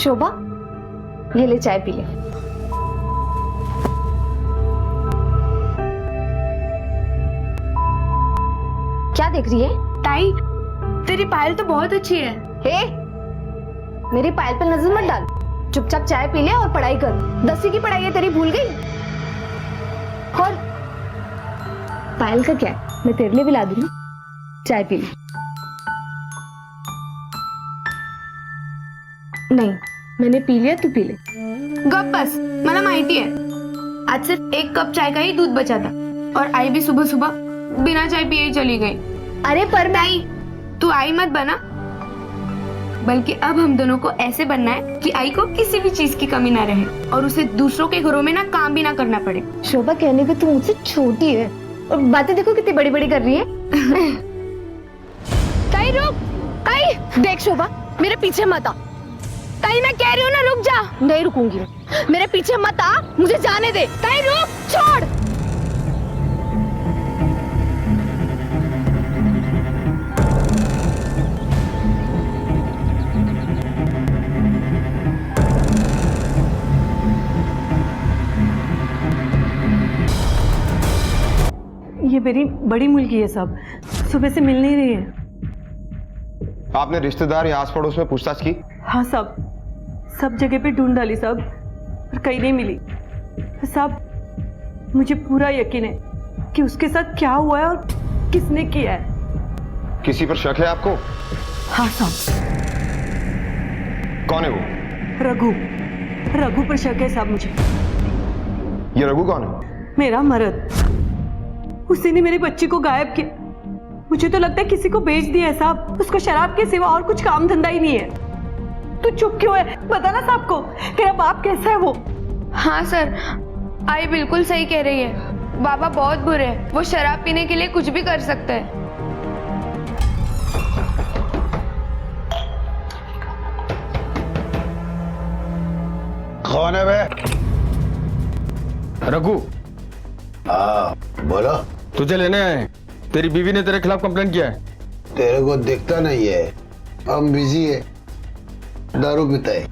शोभा, ये ले चाय पी ले। क्या देख रही है? ताई, तेरी पायल तो बहुत अच्छी है। हे, मेरी पायल पर नजर मत डाल। चुपचाप चाय पी ले और पढ़ाई कर। 10वीं की पढ़ाई है तेरी, भूल गई? और पायल का क्या है, मैं तेरे लिए भी ला दूंगी। चाय पी ले। नहीं, मैंने पी लिया, तू पी ले। गप बस, मला माहिती है आज सिर्फ 1 कप चाय का ही दूध बचा था और आई भी सुबह सुबह बिना चाय पिए ही चली गई। अरे पर मैं ताई, तू आई मत बना, बल्कि अब हम दोनों को ऐसे बनना है कि आई को किसी भी चीज की कमी ना रहे और उसे दूसरों के घरों में ना काम भी ना करना पड़े। शोभा, कहने पे तू मुझसे छोटी है और बातें देखो कितनी बड़ी बड़ी कर रही है। ताई रुक, ताई देख शोभा, मेरे पीछे मत आ। ताई मैं कह रही हूँ ना, रुक जा। नहीं रुकूंगी, मेरे पीछे मत आ, मुझे जाने दे। ताई रुक, छोड़। ये मेरी बड़ी मुलगी है, सब सुबह से मिल नहीं रही है। आपने रिश्तेदार या आस पड़ोस में पूछताछ की? हाँ, सब जगह पे ढूंढ डाली सब, पर कहीं नहीं मिली। सब मुझे पूरा यकीन है कि उसके साथ क्या हुआ है और किसने किया है। किसी पर शक है आपको? हाँ सब। कौन है वो? रघु पर शक है सब मुझे। ये रघु कौन है? मेरा मर्द, उसी ने मेरी बच्ची को गायब किया। मुझे तो लगता है किसी को बेच दिया है साहब। उसको शराब के सिवा और कुछ काम धंधा ही नहीं है। तू चुप क्यों है? बता ना साहब को, तेरा बाप कैसा है वो? हाँ सर, आई बिल्कुल सही कह रही है। बाबा बहुत बुरे हैं, वो शराब पीने के लिए कुछ भी कर सकते हैं। कौन है बे? रघु, हाँ बोलो। तुझे लेने आए। तेरी बीवी ने तेरे खिलाफ कंप्लेंट किया है। तेरे को दिखता नहीं है, हम बिजी है, दारू पीता है।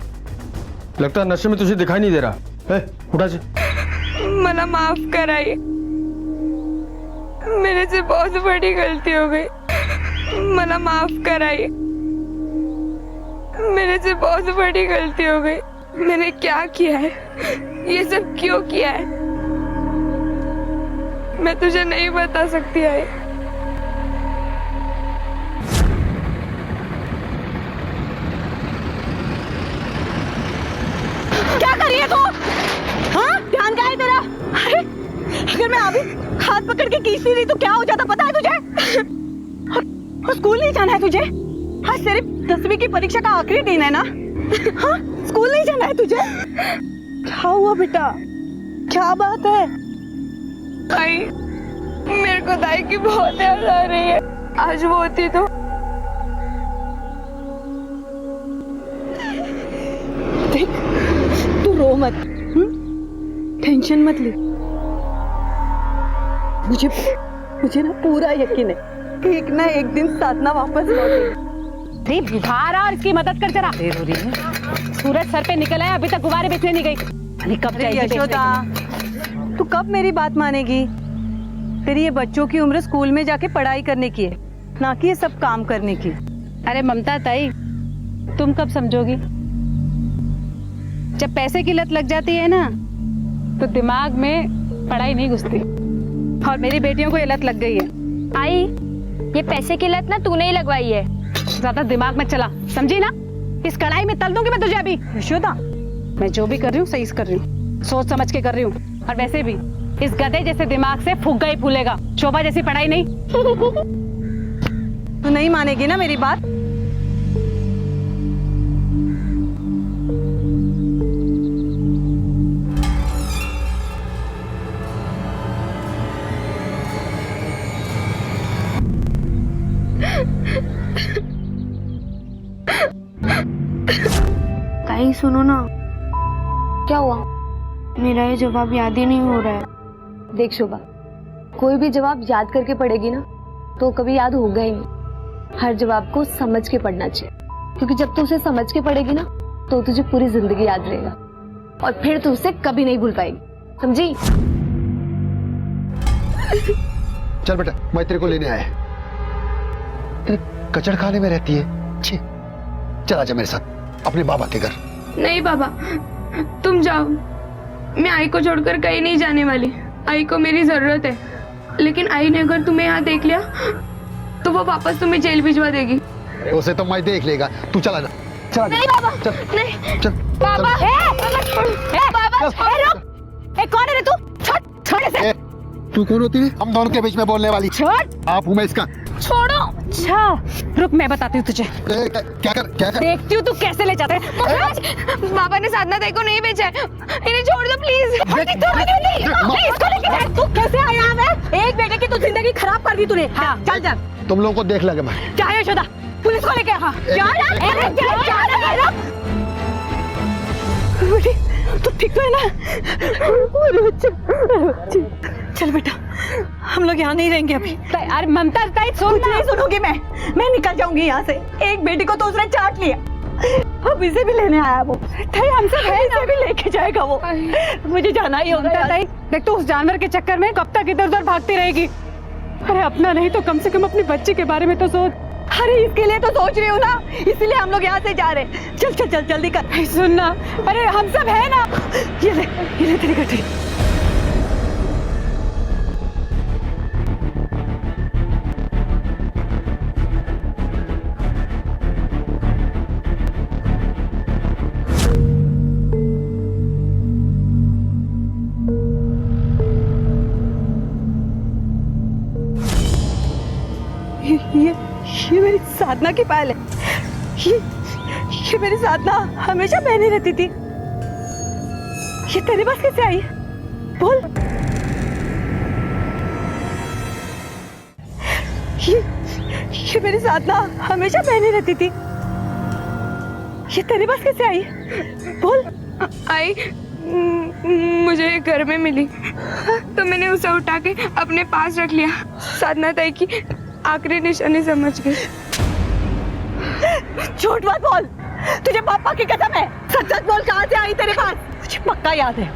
लगता है नशे में तुझे दिखाई नहीं दे रहा है। उठा से। मला माफ कर आई, मेरे से बहुत बड़ी गलती हो गई। मला माफ कर आई, मेरे से बहुत बड़ी गलती हो गई। मैंने क्या किया है, ये सब क्यों किया है, मैं तुझे नहीं बता सकती आई। क्या कर रही है तू? हाँ, ध्यान कहाँ है तेरा? अरे अगर मैं अभी हाथ पकड़ के खींचती रही तो क्या हो जाता, पता है तुझे? और स्कूल नहीं जाना है तुझे? हाँ, सिर्फ 10वीं की परीक्षा का आखिरी दिन है ना? हाँ, स्कूल नहीं जाना है तुझे? क्या हुआ बेटा, क्या बात है? आई, मेरे को दाई की बहुत याद आ रही है। आज वो होती तो। देख, तू रो मत, टेंशन मत ले। मुझे ना पूरा यकीन है एक ना एक दिन साधना वापस लौटेगी। बाहर आ और इसकी मदद कर जरा। देर हो रही है, सूरज सर पे निकल आया, अभी तक गुब्बारे बेचने नहीं गई। अरे कब जाएगी? यशोदा, तू कब मेरी बात मानेगी? तेरी ये बच्चों की उम्र स्कूल में जाके पढ़ाई करने की है, ना कि ये सब काम करने की। अरे ममता ताई, तुम कब समझोगी? जब पैसे की लत लग जाती है ना, तो दिमाग में पढ़ाई नहीं घुसती। और मेरी बेटियों को ये लत लग गई है। आई, ये पैसे की लत ना तूने ही लगवाई है। ज्यादा दिमाग में चला, समझी ना? इस कढ़ाई में तल दूंगी मैं तुझे अभी। यशोदा, मैं जो भी कर रही हूँ सही कर रही हूँ, सोच समझ के कर रही हूँ। और वैसे भी इस गधे जैसे दिमाग से फुग्गा ही फूलेगा, शोभा जैसी पढ़ाई नहीं। तू नहीं मानेगी ना मेरी बात? ताई सुनो ना। क्या हुआ? मेरा ये जवाब याद ही नहीं हो रहा है। देख शोभा, कोई भी जवाब याद करके पढ़ेगी ना तो कभी याद होगा ही नहीं। हर जवाब को समझ के पढ़ना चाहिए, क्योंकि जब तू उसे समझ के पढ़ेगी ना तो तुझे पूरी जिंदगी याद रहेगा और फिर तू उसे कभी नहीं भूल पाएगी, समझी? चल बेटा, मैं तेरे को लेने आया। तेरे कचड़ खाने में रहती है। छी, चल आजा मेरे साथ अपने बाबा के घर। नहीं बाबा, तुम जाओ। मैं आई को छोड़कर कहीं नहीं जाने वाली। आई को मेरी जरूरत है, लेकिन आई ने अगर तुम्हें यहाँ देख लिया तो वो वापस तुम्हें जेल भिजवा देगी। उसे तो मैं देख लेगा, तू चला जा। चला नहीं बाबा, चल नहीं चल बाबा, बाबा, रुक। कौन है रे तू? छोड़ इसे। तू कौन होती है हम दोनों के बीच में बोलने वाली? छोड़। आप हूँ मैं इसका। छोड़ो। अच्छा, रुक, मैं बताती हूँ तुझे। क्या कर देखती हूँ तू कैसे ले जाते है। बाबा ने साधना ताई को नहीं भेजा है, इन्हें छोड़ दो प्लीज। इसको लेके जा। तू कैसे आया है? एक बेटे की तो जिंदगी खराब कर दी तूने। हाँ, चल जा। तुम लोगों को देख लगे मैं। क्या है यशोदा? पुलिस को लेके हाँ। तू ठीक तो है ना? चल बेटा, हम लोग यहाँ नहीं रहेंगे अभी। अरे ममता ताई सुन कुछ नहीं सुनूंगी मैं निकल जाऊंगी यहाँ से। एक बेटी को तो उसने चाट लिया, अब इसे भी लेने आया वो। ताई हम सब है, इसे भी लेके जाएगा वो। मुझे जाना ही होगा ताई। देख, तू उस जानवर के चक्कर में कब तक इधर उधर भागती रहेगी? अरे अपना नहीं तो कम से कम अपनी बच्ची के बारे में तो सोच। अरे इसके लिए तो सोच रही हूँ ना, इसलिए हम लोग यहाँ से जा रहे हैं। चल चल चल जल्दी कर। सुनना, अरे हम सब है ना। ये ले तेरी गठरी। ये मेरी साधना की पायल है। ये मेरी साधना हमेशा पहनी रहती थी। ये तेरे पास कैसे आई? बोल। ये मेरी साधना हमेशा पहनी रहती थी। ये तेरे पास कैसे आई? बोल। आई मुझे घर में मिली तो मैंने उसे उठा के अपने पास रख लिया। साधना ताई की आखिरी निशानी समझ गई। झूठ मत बोल, तुझे पापा की कसम है। सच सच बोल, कहाँ से आई तेरे पास? मुझे पक्का याद है,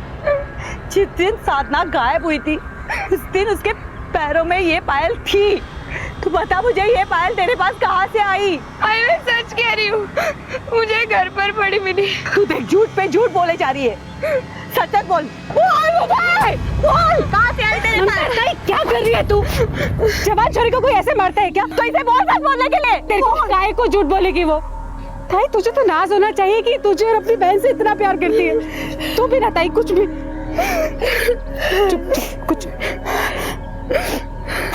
जिस दिन साधना गायब हुई थी उस दिन उसके पैरों में ये पायल थी। तू बता मुझे, ये पायल तेरे पास कहाँ से आई? आई मैं सच कह रही हूँ, मुझे घर पर पड़ी मिली। तू देख, झूठ पे झूठ बोले जा रही है। सच सच बोल। बोल, कहाँ से आई तेरे पास? क्या कर रही है तू? जवान छोरी को कोई ऐसे मारता है क्या? तो इसे बोल, सच बोलने के लिए। तेरे को काय को झूठ बोलेगी वो? ताई तुझे तो नाज होना चाहिए कि तुझे और अपनी बहन से इतना प्यार करती है। तू भी ना ताई, कुछ भी चुप चुप कुछ।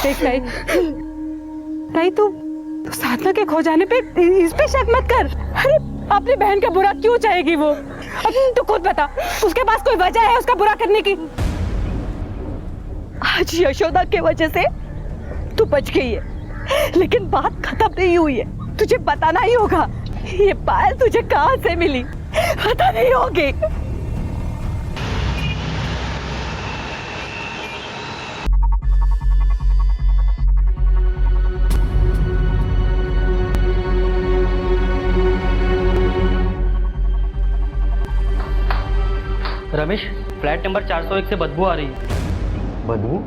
देख ताई, ताई तू साधना के खो जाने पे इस पे शक मत कर। अरे अपनी बहन का बुरा क्यों चाहेगी वो? अब तू खुद बता, उसके पास कोई वजह है उसका बुरा करने की? आज यशोदा के वजह से तू बच गई है, लेकिन बात खत्म नहीं हुई है। तुझे बताना ही होगा, ये पायल तुझे कहाँ से मिली? पता नहीं होगी। रमेश, फ्लैट नंबर 401 से बदबू आ रही है। बदबू?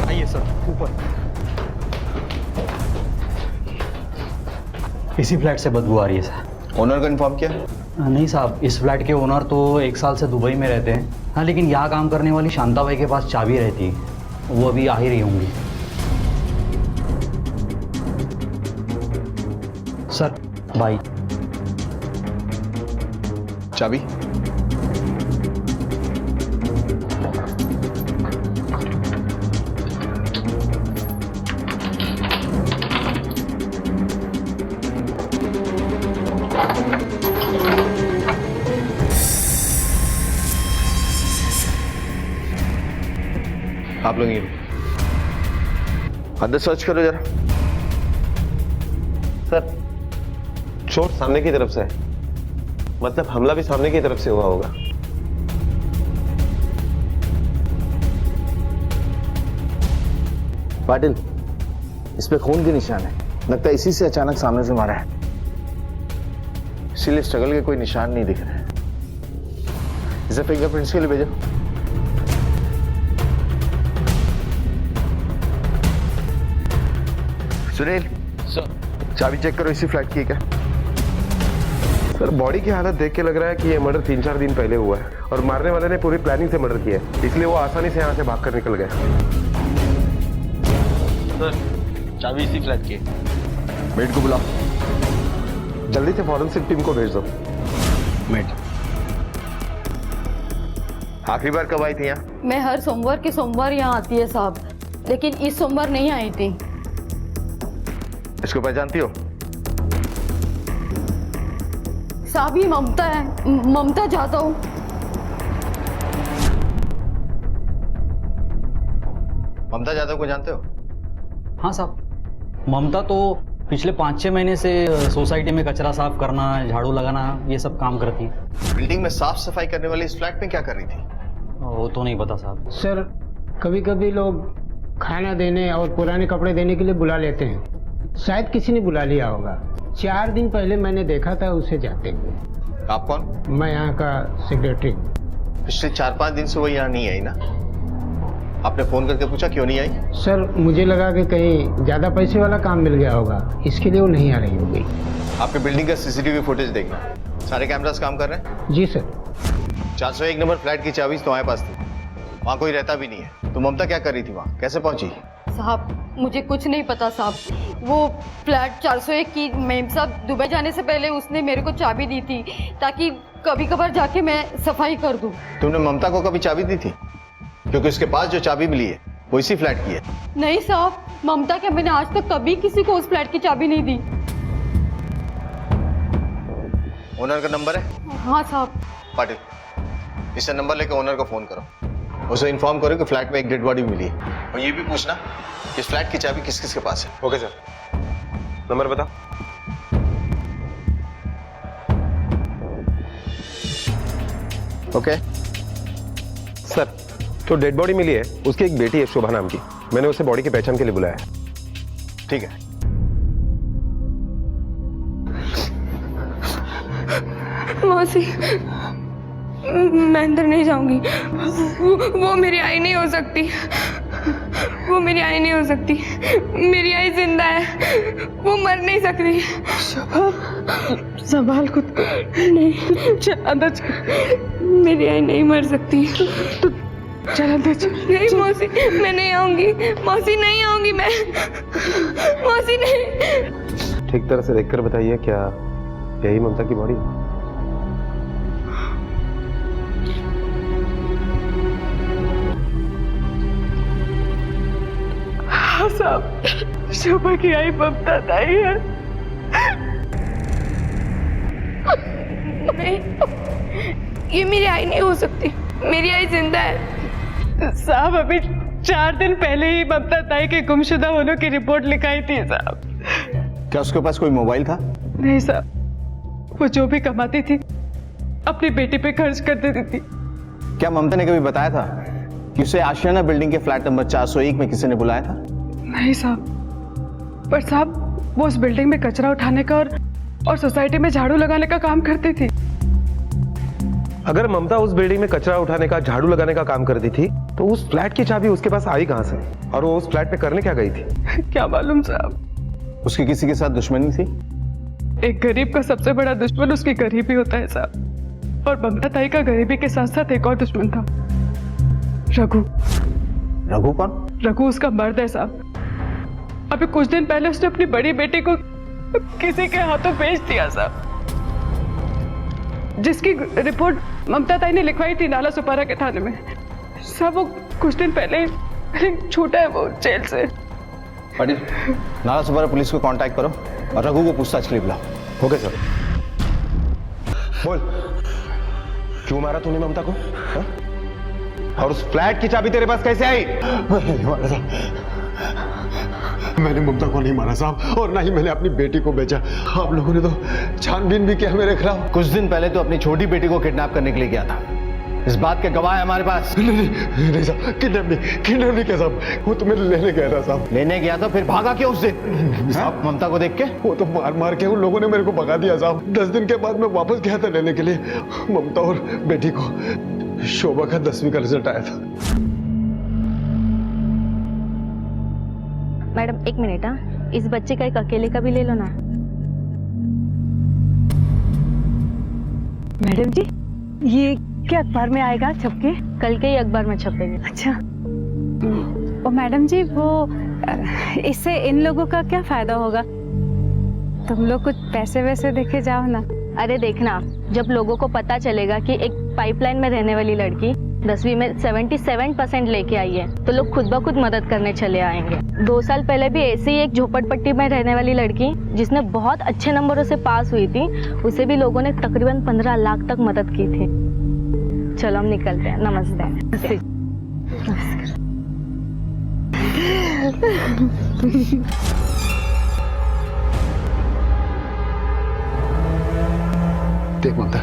आइए सर, ऊपर। इसी फ्लैट से बदबू आ रही है सर। ओनर को इन्फॉर्म किया? नहीं साहब, इस फ्लैट के ओनर तो 1 साल से दुबई में रहते हैं। हाँ, लेकिन यहाँ काम करने वाली शांता भाई के पास चाबी रहती है, वो अभी आ ही रही होंगी। सर, भाई चाबी? आप लोग ये अंदर सर्च करो जरा। सर, चोट सामने की तरफ से है, मतलब हमला भी सामने की तरफ से हुआ होगा। पाटिल, इस पे खून के निशान है, लगता है इसी से अचानक सामने से मारा है, इसीलिए स्ट्रगल के कोई निशान नहीं दिख रहे। इसे फिंगरप्रिंट्स के लिए भेजो। सुनील सर, चाबी चेक करो, इसी फ्लैट की है क्या? सर बॉडी की हालत देख के लग रहा है कि ये मर्डर 3-4 दिन पहले हुआ है और मारने वाले ने पूरी प्लानिंग से मर्डर किया है, इसलिए वो आसानी से यहाँ से भागकर निकल गए। सर चाबी इसी फ्लैट की है। मेड को बुलाओ, जल्दी से फॉरेंसिक टीम को भेज दो। मेड आखिरी बार कब आई थी यहाँ? मैं हर सोमवार के सोमवार यहाँ आती है साहब, लेकिन इस सोमवार नहीं आई थी। इसको पहचानती हो? साहब ये ममता है, ममता जाता हूँ। ममता यादव को जानते हो? हाँ साहब, ममता तो पिछले 5-6 महीने से सोसाइटी में कचरा साफ करना, झाड़ू लगाना, ये सब काम करती है। बिल्डिंग में साफ सफाई करने वाली इस फ्लैट में क्या कर रही थी? वो तो नहीं पता साहब। सर कभी कभी लोग खाना देने और पुराने कपड़े देने के लिए बुला लेते हैं, शायद किसी ने बुला लिया होगा। 4 दिन पहले मैंने देखा था उसे जाते हुए। आप कौन? मैं यहाँ का सेक्रेटरी। पिछले 4-5 दिन से वो यहाँ नहीं आई ना? आपने फोन करके पूछा क्यों नहीं आई? सर मुझे लगा कि कहीं ज्यादा पैसे वाला काम मिल गया होगा, इसके लिए वो नहीं आ रही होगी। आपके बिल्डिंग का सीसीटीवी फुटेज देखना, सारे कैमरास काम कर रहे हैं? जी सर। 401 नंबर फ्लैट की चाबी तुम्हारे पास थी, वहाँ कोई रहता भी नहीं है, तो ममता क्या कर रही थी वहाँ, कैसे पहुंची? साहब मुझे कुछ नहीं पता साहब, वो फ्लैट 401 की मेम साहब दुबई जाने से पहले उसने मेरे को चाबी दी थी ताकि कभी कभार जाके मैं सफाई कर दूं। तुमने ममता को कभी चाबी दी थी? क्योंकि उसके पास जो चाबी मिली है वो इसी फ्लैट की है। नहीं साहब, ममता के मैंने आज तक कभी किसी को उस फ्लैट की चाबी नहीं दी। ओनर का नंबर है? हाँ साहब। पाटिल, इससे नंबर लेकर ओनर को फोन करो, उसे इन्फॉर्म करो कि फ्लैट में एक डेड बॉडी मिली है, और ये भी पूछना कि इस फ्लैट की चाबी किस किस के पास है। ओके सर, नंबर बता। ओके सर, जो डेड बॉडी मिली है उसकी एक बेटी है शोभा नाम की, मैंने उसे बॉडी की पहचान के लिए बुलाया है। ठीक है। मौसी, मैं अंदर नहीं जाऊंगी, वो मेरी आई नहीं हो सकती, वो मेरी आई नहीं हो सकती, मेरी आई जिंदा है, वो मर नहीं सकती। संभाल खुद को। नहीं चल अंदर चल। मेरी आई नहीं मर सकती। चल अंदर चल। नहीं मौसी, मैं नहीं आऊंगी, मौसी नहीं आऊंगी मैं, मौसी नहीं। ठीक तरह से देखकर बताइए, क्या यही ममता की बॉडी? हाँ साहब, शोभा की आई ममता दाई है। नहीं, ये मेरी आई नहीं हो सकती, मेरी आई जिंदा है। साहब अभी 4 दिन पहले ही ममता ताई के गुमशुदा होने की रिपोर्ट लिखाई थी साहब। क्या उसके पास कोई मोबाइल था? नहीं साहब, वो जो भी कमाती थी अपनी बेटी पे खर्च कर देती थी। क्या ममता ने कभी बताया था कि उसे आशियाना बिल्डिंग के फ्लैट नंबर 401 में किसी ने बुलाया था? नहीं साहब, पर साहब वो उस बिल्डिंग में कचरा उठाने का और सोसाइटी में झाड़ू लगाने का काम करती थी। अगर ममता उस बिल्डिंग में कचरा उठाने का, झाड़ू लगाने का काम करती थी, तो उस फ्लैट की चाबी उसके पास आई कहां से? और वो उस फ्लैट में करने क्या गई थी? क्या मालूम साहब। उसकी किसी के साथ दुश्मनी थी? एक गरीब का सबसे बड़ा दुश्मन उसकी गरीबी होता है साहब, और ममता ताई का गरीबी के साथ साथ एक और दुश्मन था, रघु। रघु कौन? रघु उसका मर्द है साहब। अभी कुछ दिन पहले उसने अपनी बड़ी बेटी को किसी के हाथों बेच दिया साहब, जिसकी रिपोर्ट ममता ताई ने लिखवाई थी नाला सुपारा के थाने में। साहब वो कुछ दिन पहले छूटा है वो जेल से। पाटिल, नाला सुपारा पुलिस को कांटेक्ट करो और रघु को पूछताछ के लिए बुलाओ। Okay sir. बोल, क्यों मारा तूने ममता को? हा? और उस फ्लैट की चाबी तेरे पास कैसे आई? मैंने ममता को नहीं मारा साहब, और ना ही मैंने अपनी बेटी को बेचा। आप लोगों ने तो छानबीन भी किया मेरे खिलाफ। कुछ दिन पहले तो अपनी छोटी बेटी को किडनैप करने के लिए गया था, इस बात के गवाह है हमारे पास। नहीं साहब, किडनैप नहीं किया साहब, वो तो मेरे लेने गया था साहब। लेने गया था, फिर भागा क्यों उस दिन? साहब ममता को देख के? वो तो मार के उन लोगों ने मेरे को भगा दिया साहब। 10 दिन के बाद मैं वापस गया था लेने के लिए ममता और बेटी को। शोभा का 10वीं का रिजल्ट आया था। मैडम एक मिनट, हाँ, इस बच्चे का एक अकेले का भी ले लो ना। मैडम जी, ये क्या अखबार में आएगा छपके? कल के ही अखबार में छपेगी। अच्छा। और मैडम जी, वो इससे इन लोगों का क्या फायदा होगा? तुम लोग कुछ पैसे वैसे देके जाओ ना। अरे देखना, जब लोगों को पता चलेगा कि एक पाइपलाइन में रहने वाली लड़की 10वीं में 77% लेके आई है, तो लोग खुद ब खुद मदद करने चले आएंगे। 2 साल पहले भी ऐसे ही एक झोपड़पट्टी में रहने वाली लड़की जिसने बहुत अच्छे नंबरों से पास हुई थी, उसे भी लोगों ने तकरीबन 15 लाख तक मदद की थी। चलो हम निकलते हैं। नमस्ते। देख ममता,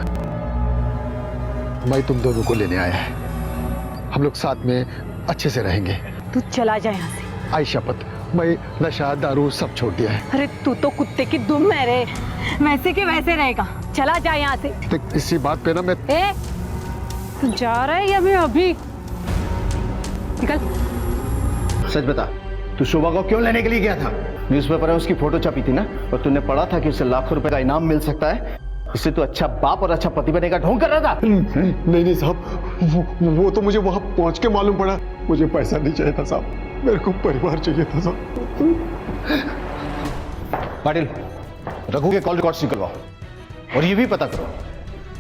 मैं तुम दोनों को लेने आया है। हम लोग साथ में अच्छे से रहेंगे। तू चला जा यहाँ से। आई शपथ, मैं नशा दारू सब छोड़ दिया है। अरे तू तो कुत्ते की दुम है रे, वैसे के वैसे रहेगा। चला जा यहाँ से। देख, इसी बात पे ना मैं तू जा रहा है या मैं अभी? निकल। सच बता, तू शोभा को क्यों लेने के लिए गया था? न्यूज़पेपर में उसकी फोटो छपी थी ना, और तूने पढ़ा था कि उसे लाखों रुपए का इनाम मिल सकता है। इससे तू अच्छा बाप और अच्छा पति बनने का ढोंग कर रहा था। नहीं साहब, वो तो मुझे वहां पहुंच के मालूम पड़ा। मुझे पैसा नहीं चाहिए था साहब, मेरे को परिवार चाहिए था साहब। पाटिल, रघु के कॉल रिकॉर्ड्स निकलवाओ और ये भी पता करो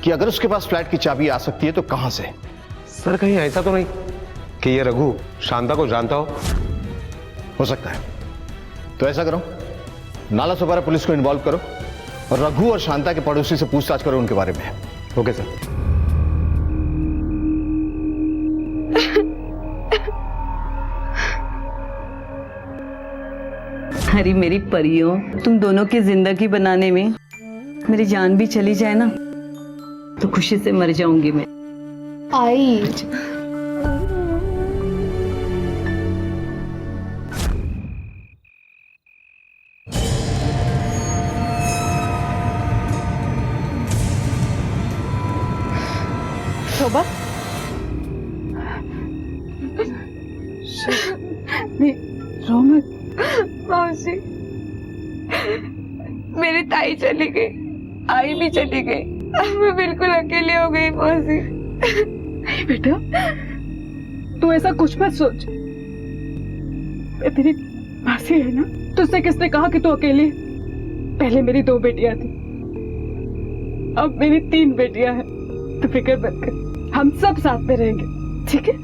कि अगर उसके पास फ्लैट की चाबी आ सकती है तो कहां से। सर कहीं ऐसा तो नहीं कि ये रघु शांता को जानता हो सकता है। तो ऐसा करो, नाला सोपारा पुलिस को इन्वॉल्व करो और रघु और शांता के पड़ोसी से पूछताछ करो उनके बारे में। Okay sir. अरे मेरी परियों, तुम दोनों की जिंदगी बनाने में मेरी जान भी चली जाए ना तो खुशी से मर जाऊंगी मैं। आई शोभा, रो मत। मौसी, मेरी ताई चली गई, आई भी चली गई, अब मैं बिल्कुल अकेली हो गई मौसी। नहीं बेटा, तू ऐसा कुछ मत सोच। मैं तेरी मासी है ना, तुझसे किसने कहा कि तू अकेली है? पहले मेरी 2 बेटियां थी, अब मेरी 3 बेटियां हैं। तो फिक्र मत कर, हम सब साथ में रहेंगे, ठीक है?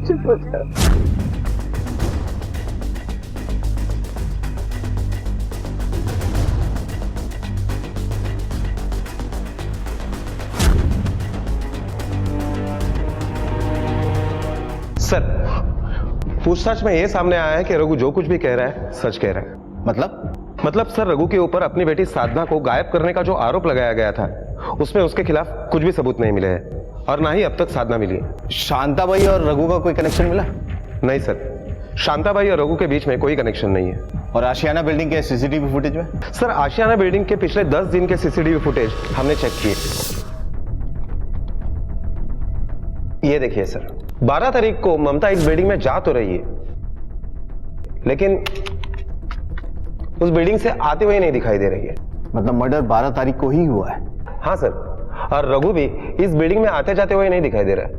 चुप हो जा। सर, पूछताछ में यह सामने आया है कि रघु जो कुछ भी कह रहा है सच कह रहा है। मतलब सर, रघु के ऊपर अपनी बेटी साधना को गायब करने का जो आरोप लगाया गया था, उसमें उसके खिलाफ कुछ भी सबूत नहीं मिले हैं और ना ही अब तक साधना मिली है। शांताबाई और रघु का कोई कनेक्शन मिला? नहीं सर, शांताबाई और रघु के बीच में कोई कनेक्शन नहीं है। और आशियाना बिल्डिंग के सीसीटीवी फुटेज में? सर, आशियाना बिल्डिंग के पिछले 10 दिन के सीसीटीवी फुटेज हमने चेक किए। ये देखिए सर, 12 तारीख को ममता इस बिल्डिंग में जा तो रही है, लेकिन उस बिल्डिंग से आते हुए नहीं दिखाई दे रही है। मतलब मर्डर 12 तारीख को ही हुआ है? हाँ सर, और रघु भी इस बिल्डिंग में आते जाते हुए नहीं दिखाई दे रहा है।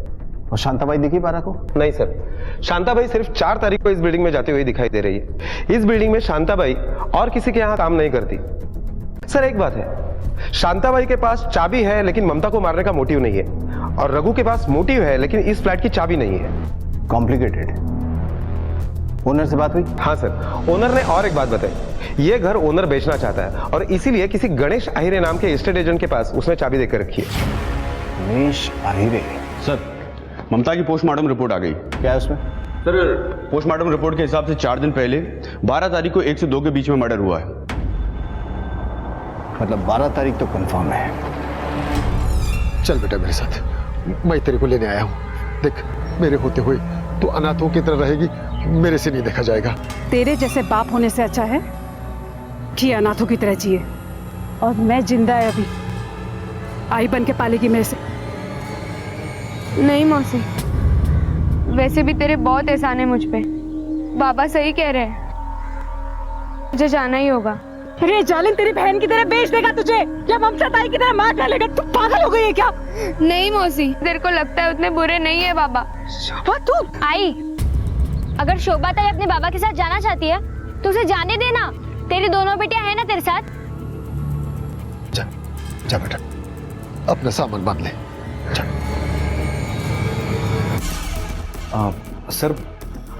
और शांताबाई दिखी 12 को? नहीं सर, शांताबाई सिर्फ 4 तारीख को इस बिल्डिंग में जाते हुए दिखाई दे रही है। इस बिल्डिंग में शांताबाई और किसी के यहां काम नहीं करती। सर एक बात है, शांताबाई के पास चाबी है लेकिन ममता को मारने का मोटिव नहीं है, और रघु के पास मोटिव है लेकिन इस फ्लैट की चाबी नहीं है। कॉम्प्लिकेटेड। ओनर से बात हुई? हाँ सर, ओनर ने और एक बात बताई, ये घर ओनर बेचना चाहता है और इसीलिए किसी गणेश आहिरे नाम के एस्टेट एजेंट के पास उसने चाबी देकर रखी है। गणेश आहिरे? सर, ममता की पोस्टमार्टम रिपोर्ट आ गई। क्या है उसमें? सर, पोस्टमार्टम रिपोर्ट के हिसाब से 4 दिन पहले 12 तारीख को 1 से 2 के बीच में मर्डर हुआ है। मतलब 12 तारीख तो कंफर्म है। चल बेटा मेरे साथ, मैं तेरे को लेने आया हूँ। देख, मेरे होते हुए तू अनाथों की तरह रहेगी, मेरे से नहीं देखा जाएगा। तेरे जैसे बाप होने से अच्छा है कि अनाथों की तरह जिए। और मैं जिंदा है अभी, आई बन के पालेगी मेरे से। नहीं मौसी, वैसे भी तेरे बहुत एहसान है मुझ पे। बाबा सही कह रहे हैं, मुझे जाना ही होगा। अरे जालिम, तेरी बहन की तरह बेच देगा तुझे या ममता ताई की तरह मार डालेगा? तू पागल हो गई है क्या? नहीं मौसी, तेरे को लगता है उतने बुरे नहीं है बाबा। तू आई, अगर शोभा ताई अपने बाबा के साथ जाना चाहती है तो उसे जाने देना। तेरी दोनों बेटियां हैं ना तेरे साथ। जा, जा बेटा, अपना सामान बांध ले। सर,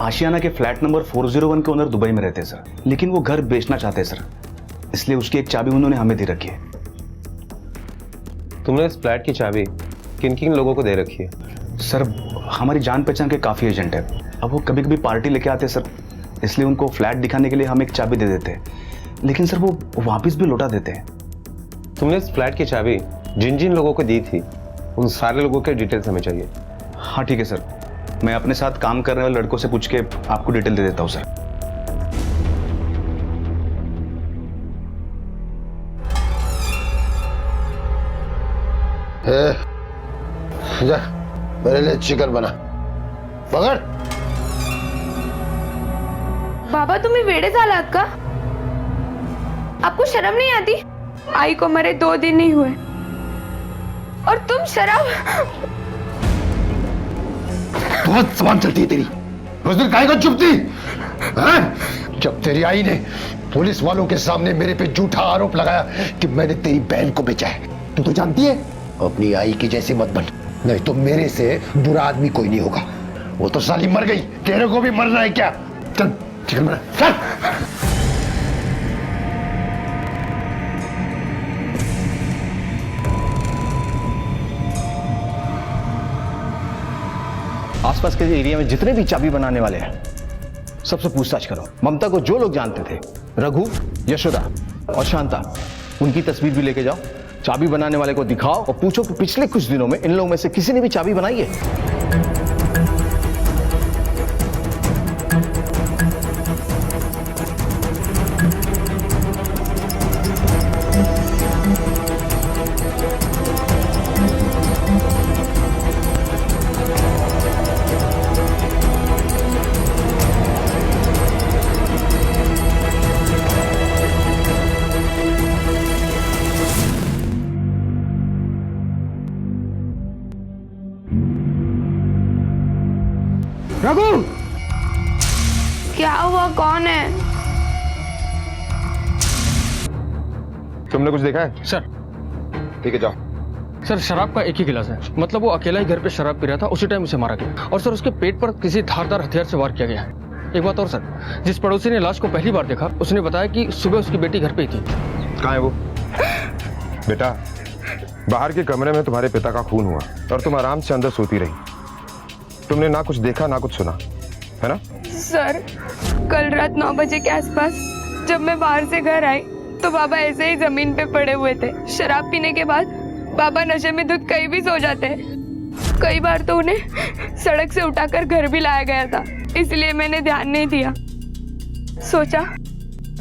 आशियाना के फ्लैट नंबर 401 के ओनर दुबई में रहते हैं सर, लेकिन वो घर बेचना चाहते हैं सर, इसलिए उसकी एक चाबी उन्होंने हमें दे रखी है। तुमने इस फ्लैट की चाबी किन किन लोगों को दे रखी है? सर, हमारी जान पहचान के काफ़ी एजेंट है। अब वो कभी कभी पार्टी लेके आते हैं सर, इसलिए उनको फ्लैट दिखाने के लिए हम एक चाबी दे देते हैं, लेकिन सर वो वापस भी लौटा देते हैं। तुमने इस फ्लैट की चाबी जिन जिन लोगों को दी थी, उन सारे लोगों के डिटेल्स हमें चाहिए। हाँ ठीक है सर, मैं अपने साथ काम करने वाले लड़कों से पूछ के आपको डिटेल दे देता हूँ सर। जा, मेरे लिए चिकन बना। पकड़। बाबा तुम्ही वेडे झालात का? आपको शर्म नहीं आती? आई को मरे 2 दिन नहीं हुए और तुम शराब। बहुत जबान चलती है तेरी। उस दिन काहे को चुप थी? हैं? जब तेरी आई ने पुलिस वालों के सामने मेरे पे झूठा आरोप लगाया कि मैंने तेरी बहन को बेचा है। तू तो जानती है, अपनी आई की जैसी मत बन, नहीं तो मेरे से बुरा आदमी कोई नहीं होगा। वो तो साली मर गई, तेरे को भी मरना है क्या? चल चिकन बना, चल। आसपास के एरिया में जितने भी चाबी बनाने वाले हैं सबसे पूछताछ करो। ममता को जो लोग जानते थे, रघु, यशोदा और शांता, उनकी तस्वीर भी लेके जाओ, चाबी बनाने वाले को दिखाओ और पूछो कि पिछले कुछ दिनों में इन लोगों में से किसी ने भी चाबी बनाई है। रघु, क्या हुआ? कौन है? तुमने कुछ देखा है? सर, ठीक है, जाओ। सर शराब का एक ही गिलास है, मतलब वो अकेला ही घर पे शराब पी रहा था, उसी टाइम उसे मारा गया। और सर उसके पेट पर किसी धारदार हथियार से वार किया गया है। एक बात और सर, जिस पड़ोसी ने लाश को पहली बार देखा उसने बताया कि सुबह उसकी बेटी घर पे ही थी। कहाँ है वो? बेटा, बाहर के कमरे में तुम्हारे पिता का खून हुआ और तुम आराम से अंदर सोती रही। तुमने ना कुछ देखा ना कुछ सुना, है ना? सर, कल रात 9 बजे के आसपास जब मैं बाहर से घर आई तो बाबा ऐसे ही जमीन पे पड़े हुए थे। शराब पीने के बाद बाबा नशे में धुत कहीं भी सो जाते हैं। कई बार तो उन्हें सड़क से उठाकर घर भी लाया गया था, इसलिए मैंने ध्यान नहीं दिया। सोचा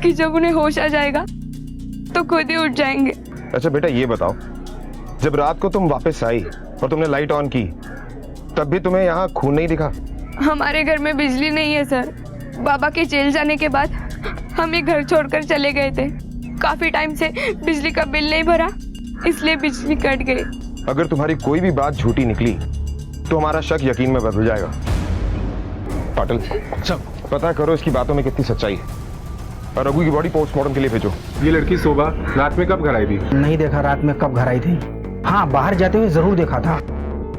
कि जब उन्हें होश आ जाएगा तो खुद ही उठ जाएंगे। अच्छा बेटा, ये बताओ, जब रात को तुम वापस आई और तुमने लाइट ऑन की तब भी तुम्हें यहाँ खून नहीं दिखा? हमारे घर में बिजली नहीं है सर। बाबा के जेल जाने के बाद हम ये घर छोड़कर चले गए थे। काफी टाइम से बिजली का बिल नहीं भरा, इसलिए बिजली कट गई। अगर तुम्हारी कोई भी बात झूठी निकली तो हमारा शक यकीन में बदल जाएगा। पाटिल, पता करो इसकी बातों में कितनी सच्चाई है और रघु की बॉडी पोस्टमार्टम के लिए भेजो। ये लड़की शोभा रात में कब घर आई थी? नहीं देखा रात में कब घर आई थी। हाँ, बाहर जाते हुए जरूर देखा था।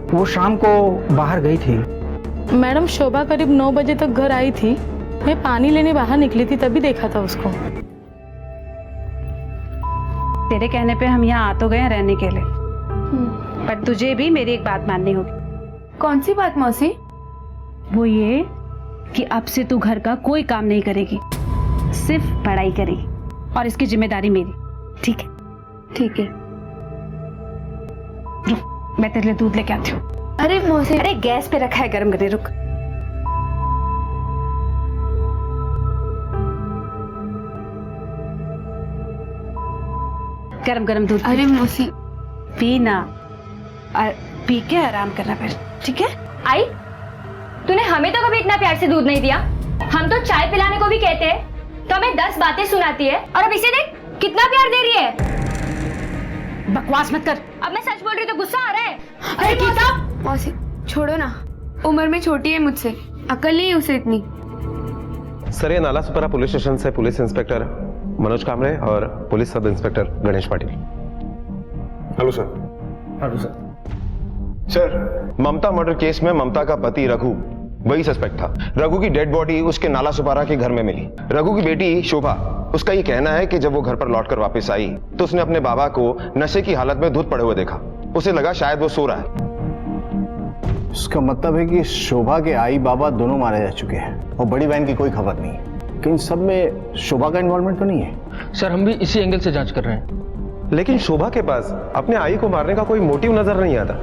वो शाम को बाहर गई थी। मैडम, शोभा करीब 9 बजे तक घर आई थी। मैं पानी लेने बाहर निकली थी, तभी देखा था उसको। तेरे कहने पे हम यहाँ आ तो गए रहने के लिए, पर तुझे भी मेरी एक बात माननी होगी। कौन सी बात मौसी? वो ये कि अब से तू घर का कोई काम नहीं करेगी, सिर्फ पढ़ाई करेगी, और इसकी जिम्मेदारी मेरी। ठीक है? ठीक है। मैं तेरे लिए दूध लेके आती हूँ। अरे मौसी, अरे गैस पे रखा है, गर्म कर दे, रुक। गरम गरम दूध अरे मौसी, पी ना, पी के आराम करना फिर, ठीक है? आई, तूने हमें तो कभी इतना प्यार से दूध नहीं दिया। हम तो चाय पिलाने को भी कहते हैं, तो हमें 10 बातें सुनाती है, और अब इसे देख कितना प्यार दे रही है। बकवास मत कर। अब मैं सच बोल रही हूँ तो गुस्सा आ रहा है। अरे गीता, मौसी छोड़ो ना, उम्र में छोटी है मुझसे, अकल नहीं है उसे इतनी। सर, ये नालासोपारा पुलिस स्टेशन से पुलिस इंस्पेक्टर मनोज कामरे और police sub inspector Ganesh Patil. Hello sir. Hello sir. Sir, Mamata murder case में ममता का पति रघु वही सस्पेक्ट था। रघु की डेड बॉडी उसके नालासोपारा के घर में मिली। रघु की बेटी शोभा, उसका ये कहना है कि जब वो घर पर लौटकर वापस आई तो उसने अपने बाबा को नशे की हालत में धुत पड़े हुए देखा। उसे लगा शायद वो सो रहा है। इसका मतलब है कि शोभा के आई बाबा दोनों मारे जा चुके हैं और बड़ी बहन की कोई खबर नहीं है। कि इन सब में शोभा का इन्वॉल्वमेंट तो नहीं है? सर, हम भी इसी एंगल से जांच कर रहे हैं। लेकिन शोभा के पास अपने आई को मारने का कोई मोटिव नजर नहीं आता।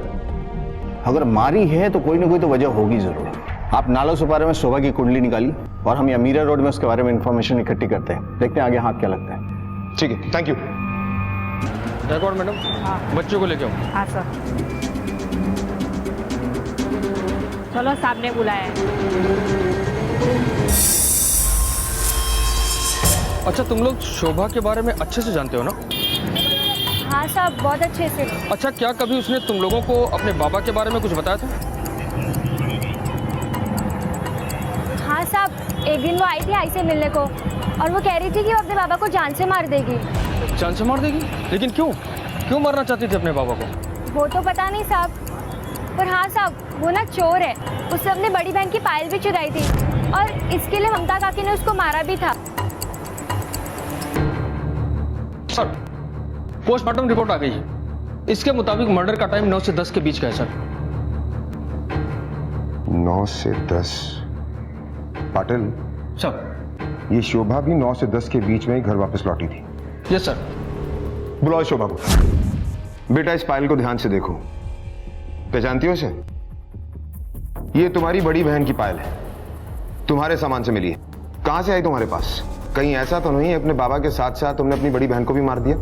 अगर मारी है तो कोई ना कोई तो वजह होगी जरूर। आप नालासोपारा में शोभा की कुंडली निकाली और हम मीरा रोड में उसके बारे में इंफॉर्मेशन इकट्ठी करते हैं। देखते हैं आगे हाथ क्या लगता है। ठीक है, थैंक यू। रिकॉर्ड मैडम, बच्चों को लेके आओ। हाँ सर। चलो, सामने बुलाया है। अच्छा, तुम लोग शोभा के बारे में अच्छे से जानते हो ना? हाँ साहब, बहुत अच्छे से। अच्छा, क्या कभी उसने तुम लोगों को अपने बाबा के बारे में कुछ बताया था? हाँ साहब, एक दिन वो आई थी आई से मिलने को, और वो कह रही थी कि वो अपने बाबा को जान से मार देगी। जान से मार देगी? लेकिन क्यों? क्यों मारना चाहती थी अपने बाबा को? वो तो पता नहीं साहब, पर हाँ साहब, वो ना चोर है। उसने अपनी बड़ी बहन की पायल भी चुराई थी, और इसके लिए ममता काकी ने उसको मारा भी था। सर, पोस्टमार्टम रिपोर्ट आ गई है। इसके मुताबिक मर्डर का टाइम 9 से 10 के बीच का है सर। 9 से 10। पाटिल सर। ये शोभा भी 9 से 10 के बीच में ही घर वापस लौटी थी। Yes sir. बुलाओ शोभा को। बेटा, इस पायल को ध्यान से देखो। पहचानती हो इसे? ये तुम्हारी बड़ी बहन की पायल है, तुम्हारे सामान से मिली है। कहां से आई तुम्हारे पास? कहीं ऐसा तो नहीं अपने बाबा के साथ साथ तुमने अपनी बड़ी बहन को भी मार दिया?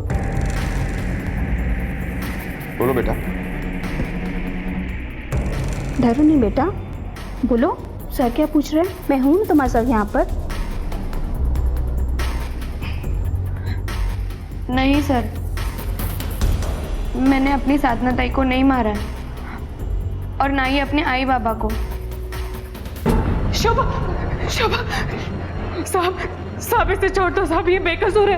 बोलो बेटा। डरो नहीं बेटा, बोलो। सर क्या पूछ रहे हैं? मैं हूं तुम्हारे साथ यहाँ पर। नहीं सर, मैंने अपनी साधना ताई को नहीं मारा है, और ना ही अपने आई बाबा को। शोभा, शोभा, साहब इसे छोड़ दो साहब, ये बेकसूर है,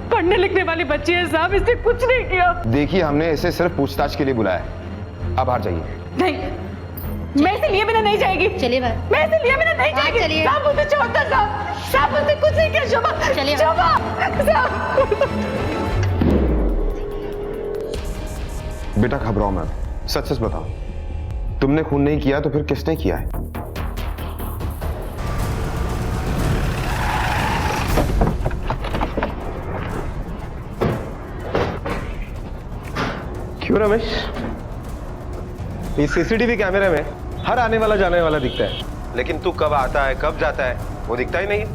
पढ़ने लिखने वाली बच्ची है साहब, इसने कुछ नहीं किया। देखिए, हमने इसे सिर्फ पूछताछ के लिए बुलाया है। अब बाहर जाइए। नहीं, मैं इसे लिए बिना नहीं जाएगी। चलिए बाहर। मैं इसे लिए बिना नहीं जाएगी। चलिए। साहब मुझे छोड़ दो साहब, मुझे कुछ नहीं किया। शोभा, चलिए। शोभा, साहब। बेटा घबराओ मत, सच सच बताओ, तुमने खून नहीं किया तो फिर किसने किया है? क्यों रमेश? इस सीसीटीवी कैमरे में हर आने वाला जाने वाला दिखता है, लेकिन तू कब आता है कब जाता है वो दिखता ही नहीं।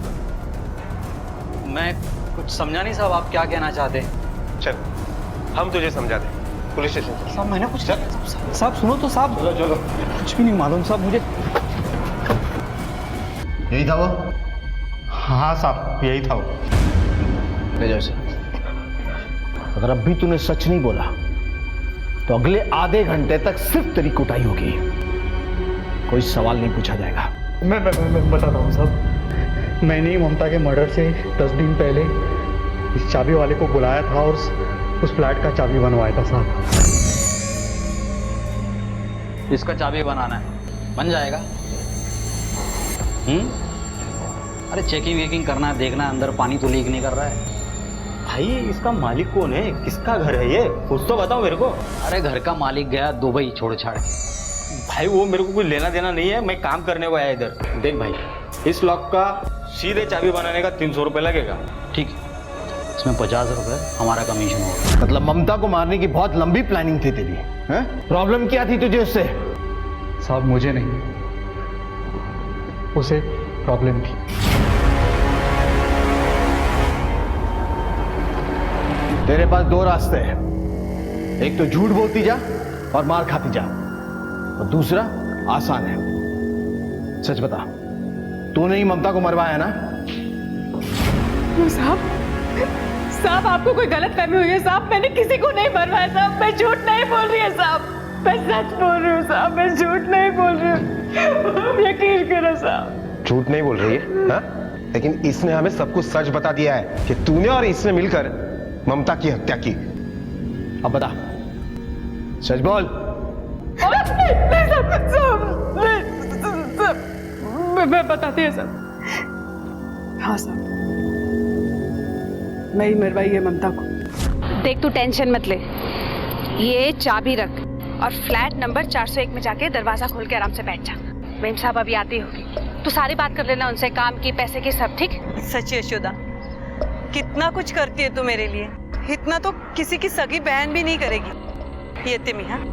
मैं कुछ समझा नहीं साहब, आप क्या कहना चाहते हैं? चल, हम तुझे समझा दें। पुलिस स्टेशन चल। साहब मैंने कुछ साहब सुनो तो साहब। चलो चलो। कुछ भी नहीं मालूम साहब मुझे। यही था वो? हाँ साहब, यही था वो। ले जाओ इसे। अगर अब भी तूने सच नहीं बोला तो अगले आधे घंटे तक सिर्फ तेरी कुटाई होगी, कोई सवाल नहीं पूछा जाएगा। मैं बताता हूँ साहब, मैंने ही ममता के मर्डर से 10 दिन पहले इस चाबी वाले को बुलाया था और उस फ्लैट का चाबी बनवाया था साहब। इसका चाबी बनाना है, बन जाएगा। अरे चेकिंग वेकिंग करना है, देखना अंदर पानी तो लीक नहीं कर रहा है। भाई इसका मालिक कौन है, किसका घर है ये, कुछ तो बताओ मेरे को। अरे घर का मालिक गया दुबई छोड़ छाड़ के। भाई वो मेरे को कुछ लेना देना नहीं है, मैं काम करने को आया इधर। देख भाई, इस लॉक का सीधे चाबी बनाने का 300 रुपये लगेगा। ठीक है, इसमें 50 रुपए हमारा कमीशन होगा। मतलब ममता को मारने की बहुत लंबी प्लानिंग थी तेरी, हैं? प्रॉब्लम क्या थी तुझे उससे? साहब मुझे नहीं, उसे प्रॉब्लम थी। तेरे पास दो रास्ते हैं, एक तो झूठ बोलती जा और मार खाती जा, और दूसरा आसान है। सच बता, तूने ही ममता को मरवाया ना? साहब आपको कोई गलत फहमी हुई है साहब, मैंने किसी को नहीं मरवाया साहब, मैं झूठ नहीं बोल रही है साहब, मैं सच बोल रही हूँ साहब, मैं झूठ नहीं बोल रही हूँ, यकीन करो साहब। झूठ नहीं बोल रही है हा? लेकिन इसने हमें सब कुछ सच बता दिया है कि तूने और इसने मिलकर ममता की हत्या की। अब बता, सच बोल। मैं बताती है साहब। हाँ साहब, मैं ही मरवाई है ममता को। देख तू टेंशन मत ले, ये चाबी रख और फ्लैट नंबर 401 में जाके दरवाजा खोल के आराम से बैठ जा। मेम साहब अभी आती होगी, तू सारी बात कर लेना उनसे, काम की, पैसे की, सब ठीक। सच्ची यशोदा, कितना कुछ करती है तू मेरे लिए, इतना तो किसी की सगी बहन भी नहीं करेगी। ये तिमी हाँ।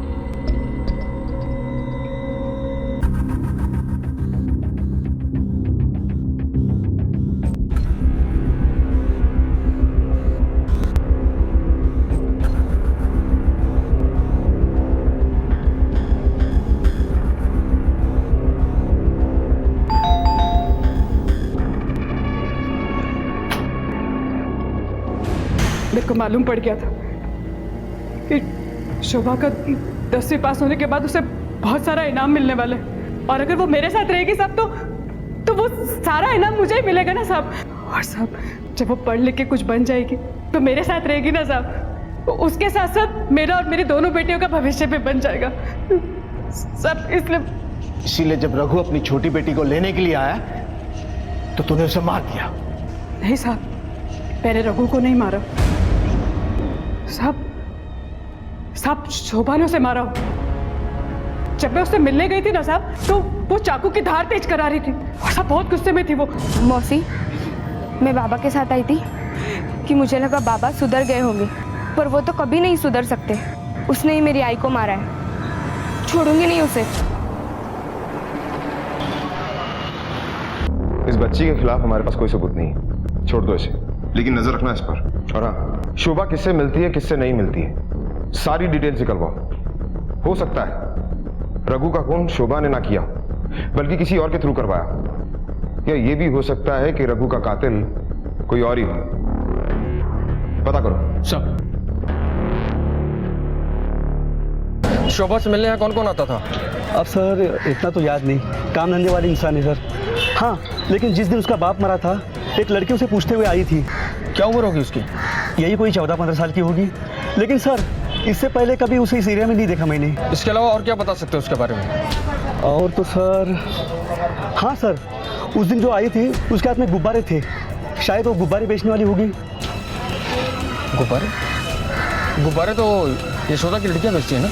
मेरे को मालूम पड़ गया था कि शोभा का 10वीं पास होने के बाद उसे बहुत सारा इनाम मिलने वाला है, और अगर वो मेरे साथ रहेगी साहब तो वो सारा इनाम मुझे ही मिलेगा ना साहब। और साहब जब वो पढ़ लिख के कुछ बन जाएगी तो मेरे साथ रहेगी ना साहब, तो उसके साथ साथ मेरा और मेरी दोनों बेटियों का भविष्य भी बन जाएगा सब। इसीलिए जब रघु अपनी छोटी बेटी को लेने के लिए आया तो तूने उसे मार दिया? नहीं साहब, मैंने रघु को नहीं मारा साहब, शोभा ने उसे मारा। जब मैं उससे मिलने गई थी ना साहब, तो वो चाकू की धार तेज करा रही थी और साहब बहुत गुस्से में थी वो। मौसी, मैं बाबा के साथ आई थी कि मुझे लगा बाबा सुधर गए होंगे, पर वो तो कभी नहीं सुधर सकते। उसने ही मेरी आई को मारा है, छोड़ूंगी नहीं उसे। इस बच्ची के खिलाफ हमारे पास कोई सबूत नहीं है, छोड़ दो इसे, लेकिन नजर रखना इस पर। और हाँ, शोभा किससे मिलती है किससे नहीं मिलती है, सारी डिटेल्स निकलवाओ। हो सकता है रघु का खून शोभा ने ना किया बल्कि किसी और के थ्रू करवाया, या ये भी हो सकता है कि रघु का कातिल कोई और ही हो। पता करो सब। शोभा से मिलने यहाँ कौन कौन आता था? अब सर इतना तो याद नहीं, काम धंधे वाले इंसान है सर। हाँ, लेकिन जिस दिन उसका बाप मरा था एक लड़की उसे पूछते हुए आई थी। क्या उम्र होगी उसकी? यही कोई 14-15 साल की होगी, लेकिन सर इससे पहले कभी उसे इस एरिया में नहीं देखा मैंने। इसके अलावा और क्या बता सकते हो उसके बारे में? और तो सर, हाँ सर, उस दिन जो आई थी उसके हाथ में गुब्बारे थे, शायद वो गुब्बारे बेचने वाली होगी। गुब्बारे? गुब्बारे तो यशोदा की लड़कियां बेचती है ना।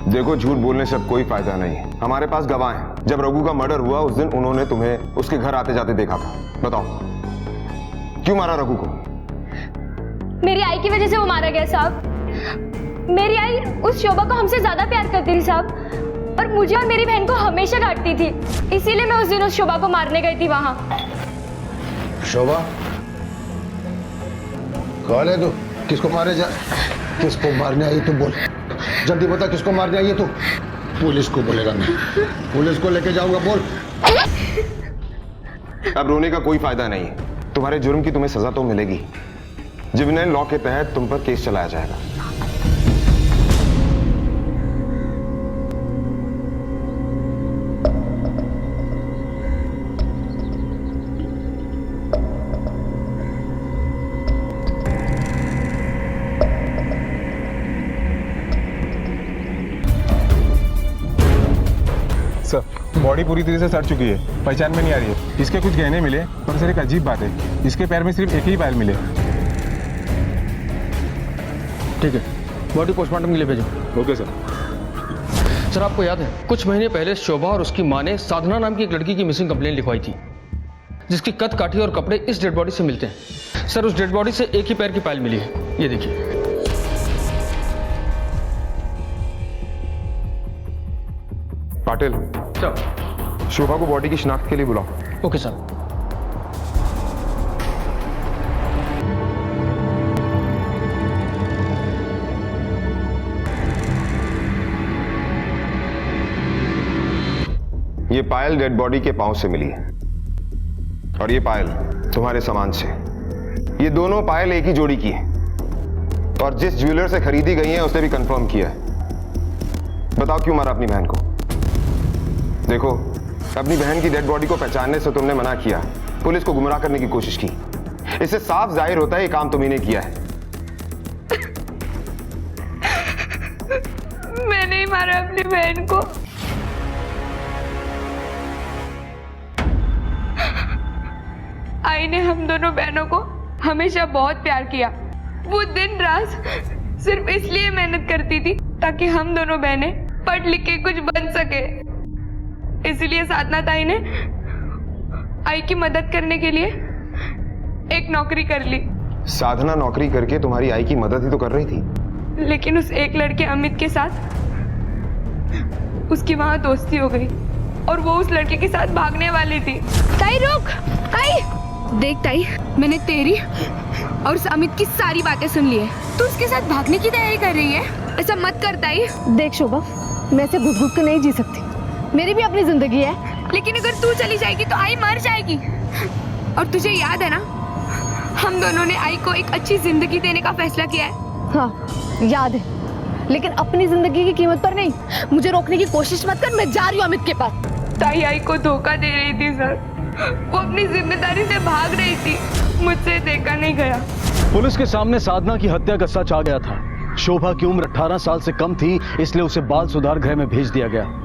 देखो, झूठ बोलने से अब कोई फायदा नहीं है, हमारे पास गवाह हैं। जब रघु का मर्डर हुआ उस दिन उन्होंने तुम्हें उसके घर आते जाते देखा था। बताओ क्यों मारा रघु को? मेरी आई की वजह से वो मारा गया साहब। मेरी आई उस शोभा को हमसे ज्यादा प्यार करती थी साहब, और मुझे और मेरी बहन को हमेशा डांटती थी, इसीलिए मैं उस दिन उस शोभा को मारने गई थी वहां। शोभा कौन है तू? किसको मारे जा, किसको मारने आई तू? बोल जल्दी बता, किसको मारने आई है तू? पुलिस को बोलेगा मैं, पुलिस को लेके जाऊंगा। बोल। अब रोने का कोई फायदा नहीं है, तुम्हारे जुर्म की तुम्हें सजा तो मिलेगी। जिवेनाइल लॉ के तहत तुम पर केस चलाया जाएगा। सर, बॉडी पूरी तरह से सड़ चुकी है, पहचान में नहीं आ रही है। इसके कुछ गहने मिले, पर सर एक अजीब बात है, इसके पैर में सिर्फ एक ही पायल मिले। ठीक है, बॉडी पोस्टमार्टम के लिए भेजो। Okay sir. सर, आपको याद है कुछ महीने पहले शोभा और उसकी मां ने साधना नाम की एक लड़की की मिसिंग कंप्लेंट लिखवाई थी, जिसकी कद काठी और कपड़े इस डेड बॉडी से मिलते हैं। सर उस डेड बॉडी से एक ही पैर की पायल मिली है, ये देखिए। पाटिल सर। शोभा को बॉडी की शिनाख्त के लिए बुलाओ। Okay sir. ये पायल डेड बॉडी के पांव से मिली है और ये पायल तुम्हारे सामान से। ये दोनों पायल एक ही जोड़ी की है और जिस ज्वेलर से खरीदी गई है उसने भी कंफर्म किया है। बताओ क्यों मारा अपनी बहन को? देखो, अपनी बहन की डेड बॉडी को पहचानने से तुमने मना किया, पुलिस को गुमराह करने की कोशिश की। इससे साफ जाहिर होता है ये काम तुम्ही ने किया है। मैंने ही मारा अपनी बहन को। आई ने हम दोनों बहनों को हमेशा बहुत प्यार किया। वो दिन रात सिर्फ इसलिए मेहनत करती थी ताकि हम दोनों बहनें पढ़ लिख के कुछ बन सके। इसलिए साधना ताई ने आई की मदद करने के लिए एक नौकरी कर ली। साधना नौकरी करके तुम्हारी आई की मदद ही तो कर रही थी। लेकिन उस एक लड़के अमित के साथ उसकी वहां दोस्ती हो गई और वो उस लड़के के साथ भागने वाली थी। ताई रुक, ताई देख ताई, मैंने तेरी और उस अमित की सारी बातें सुन ली है। तू उसके साथ भागने की तैयारी कर रही है? ऐसा मत कर ताई। देख शोभा, मैं ऐसे घुट घुट के नहीं जी सकती, मेरी भी अपनी जिंदगी है। लेकिन अगर तू चली जाएगी तो आई मर जाएगी। और तुझे याद है ना, हम दोनों ने आई को एक अच्छी जिंदगी देने का फैसला किया है। हाँ याद है, लेकिन अपनी जिंदगी की कीमत पर नहीं। मुझे रोकने की कोशिश मत कर, मैं जा रही हूँ अमित के पास। ताई आई को धोखा दे रही थी सर, वो अपनी जिम्मेदारी से भाग रही थी, मुझसे देखा नहीं गया। पुलिस के सामने साधना की हत्या का सच आ गया था। शोभा की उम्र 18 साल से कम थी, इसलिए उसे बाल सुधार गृह में भेज दिया गया।